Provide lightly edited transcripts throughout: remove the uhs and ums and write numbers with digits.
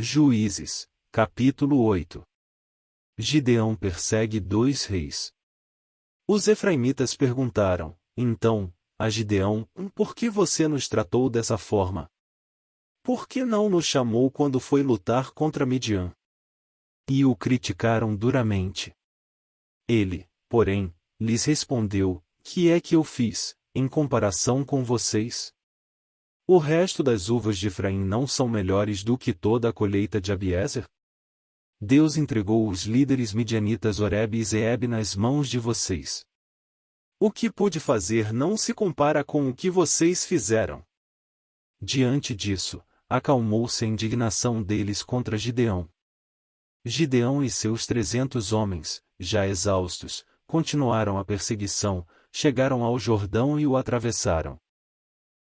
Juízes, capítulo 8. Gideão persegue dois reis. Os efraimitas perguntaram, então, a Gideão: por que você nos tratou dessa forma? Por que não nos chamou quando foi lutar contra Midian? E o criticaram duramente. Ele, porém, lhes respondeu: que é que eu fiz, em comparação com vocês? O resto das uvas de Efraim não são melhores do que toda a colheita de Abiezer? Deus entregou os líderes midianitas Oreb e Zeeb nas mãos de vocês. O que pude fazer não se compara com o que vocês fizeram. Diante disso, acalmou-se a indignação deles contra Gideão. Gideão e seus 300 homens, já exaustos, continuaram a perseguição, chegaram ao Jordão e o atravessaram.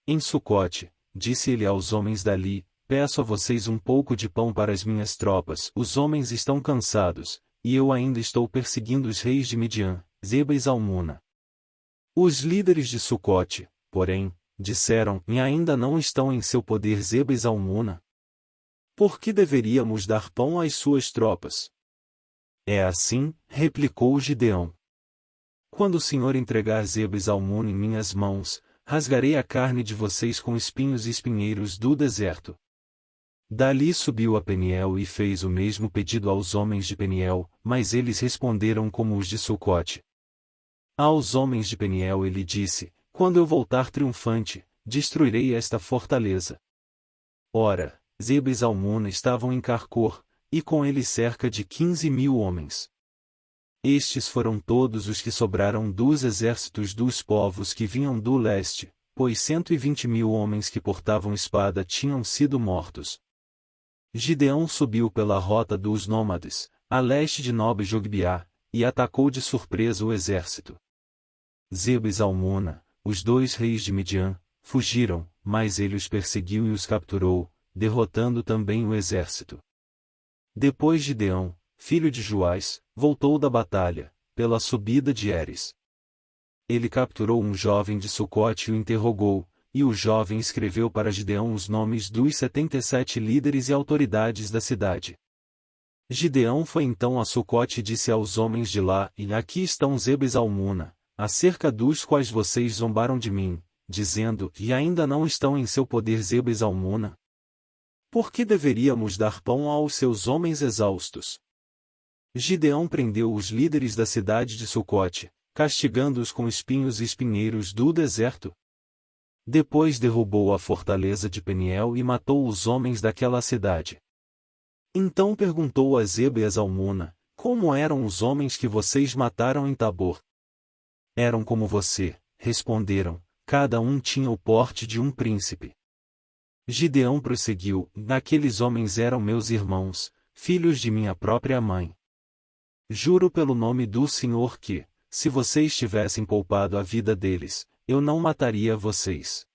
Em Sucote, disse ele aos homens dali: peço a vocês um pouco de pão para as minhas tropas. Os homens estão cansados, e eu ainda estou perseguindo os reis de Midian, Zeba e Zalmuna. Os líderes de Sucote, porém, disseram: e ainda não estão em seu poder Zeba e Zalmuna? Por que deveríamos dar pão às suas tropas? É assim, replicou Gideão. Quando o Senhor entregar Zeba e Zalmuna em minhas mãos, rasgarei a carne de vocês com espinhos e espinheiros do deserto. Dali subiu a Peniel e fez o mesmo pedido aos homens de Peniel, mas eles responderam como os de Sucote. Aos homens de Peniel ele disse: quando eu voltar triunfante, destruirei esta fortaleza. Ora, Zeba e Zalmuna estavam em Carcor, e com ele cerca de 15.000 homens. Estes foram todos os que sobraram dos exércitos dos povos que vinham do leste, pois 120.000 homens que portavam espada tinham sido mortos. Gideão subiu pela rota dos nômades, a leste de Nob e Jogbiá, e atacou de surpresa o exército. Zeba e Zalmuna, os dois reis de Midian, fugiram, mas ele os perseguiu e os capturou, derrotando também o exército. Depois Gideão, filho de Joás, voltou da batalha, pela subida de Eres. Ele capturou um jovem de Sucote e o interrogou, e o jovem escreveu para Gideão os nomes dos 77 líderes e autoridades da cidade. Gideão foi então a Sucote e disse aos homens de lá: e aqui estão Zeba e Zalmuna, acerca dos quais vocês zombaram de mim, dizendo: e ainda não estão em seu poder Zeba e Zalmuna? Por que deveríamos dar pão aos seus homens exaustos? Gideão prendeu os líderes da cidade de Sucote, castigando-os com espinhos e espinheiros do deserto. Depois derrubou a fortaleza de Peniel e matou os homens daquela cidade. Então perguntou a Zeba e a Zalmuna: como eram os homens que vocês mataram em Tabor? Eram como você, responderam, cada um tinha o porte de um príncipe. Gideão prosseguiu: naqueles homens eram meus irmãos, filhos de minha própria mãe. Juro pelo nome do Senhor que, se vocês tivessem poupado a vida deles, eu não mataria vocês.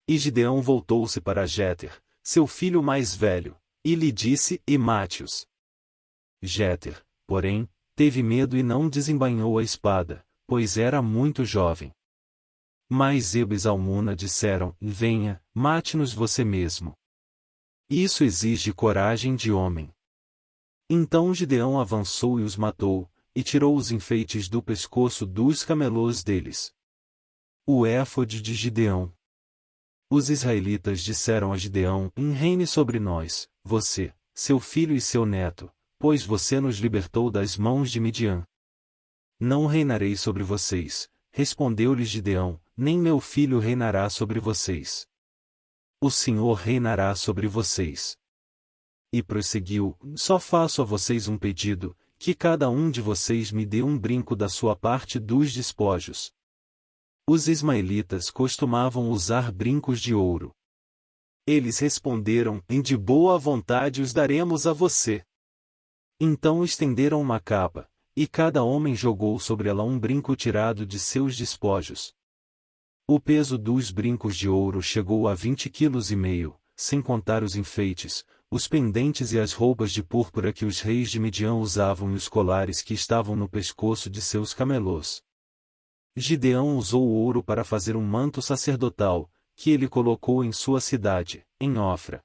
E Gideão voltou-se para Jéter, seu filho mais velho, e lhe disse: e mate-os. Jéter, porém, teve medo e não desembainhou a espada, pois era muito jovem. Mas Zeba e Zalmuna disseram: venha, mate-nos você mesmo. Isso exige coragem de homem. Então Gideão avançou e os matou, e tirou os enfeites do pescoço dos camelôs deles. O éfode de Gideão. Os israelitas disseram a Gideão: reine sobre nós, você, seu filho e seu neto, pois você nos libertou das mãos de Midian. Não reinarei sobre vocês, respondeu-lhes Gideão, nem meu filho reinará sobre vocês. O Senhor reinará sobre vocês. E prosseguiu: só faço a vocês um pedido, que cada um de vocês me dê um brinco da sua parte dos despojos. Os ismaelitas costumavam usar brincos de ouro. Eles responderam: de boa vontade os daremos a você. Então estenderam uma capa, e cada homem jogou sobre ela um brinco tirado de seus despojos. O peso dos brincos de ouro chegou a 20,5 kg, sem contar os enfeites, os pendentes e as roupas de púrpura que os reis de Midian usavam e os colares que estavam no pescoço de seus camelôs. Gideão usou o ouro para fazer um manto sacerdotal, que ele colocou em sua cidade, em Ofra.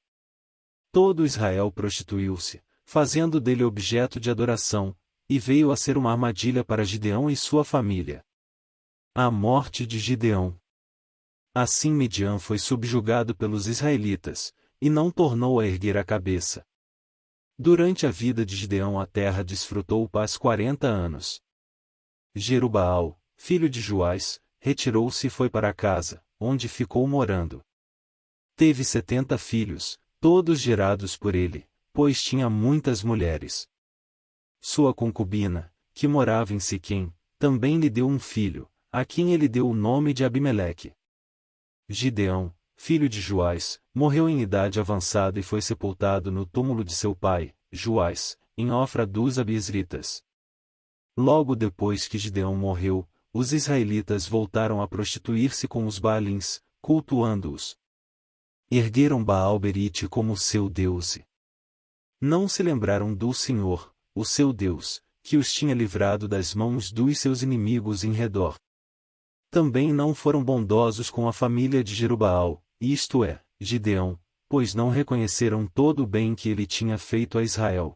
Todo Israel prostituiu-se, fazendo dele objeto de adoração, e veio a ser uma armadilha para Gideão e sua família. A morte de Gideão. Assim Midian foi subjugado pelos israelitas, e não tornou a erguer a cabeça. Durante a vida de Gideão a terra desfrutou paz 40 anos. Jerubaal, filho de Joás, retirou-se e foi para casa, onde ficou morando. Teve 70 filhos, todos gerados por ele, pois tinha muitas mulheres. Sua concubina, que morava em Siquém, também lhe deu um filho, a quem ele deu o nome de Abimeleque. Gideão, filho de Joás, morreu em idade avançada e foi sepultado no túmulo de seu pai, Joás, em Ofra dos Abiezritas. Logo depois que Gideão morreu, os israelitas voltaram a prostituir-se com os Baalins, cultuando-os. Ergueram Baal-Berite como seu deus. Não se lembraram do Senhor, o seu Deus, que os tinha livrado das mãos dos seus inimigos em redor. Também não foram bondosos com a família de Jerubaal, isto é, Gideão, pois não reconheceram todo o bem que ele tinha feito a Israel.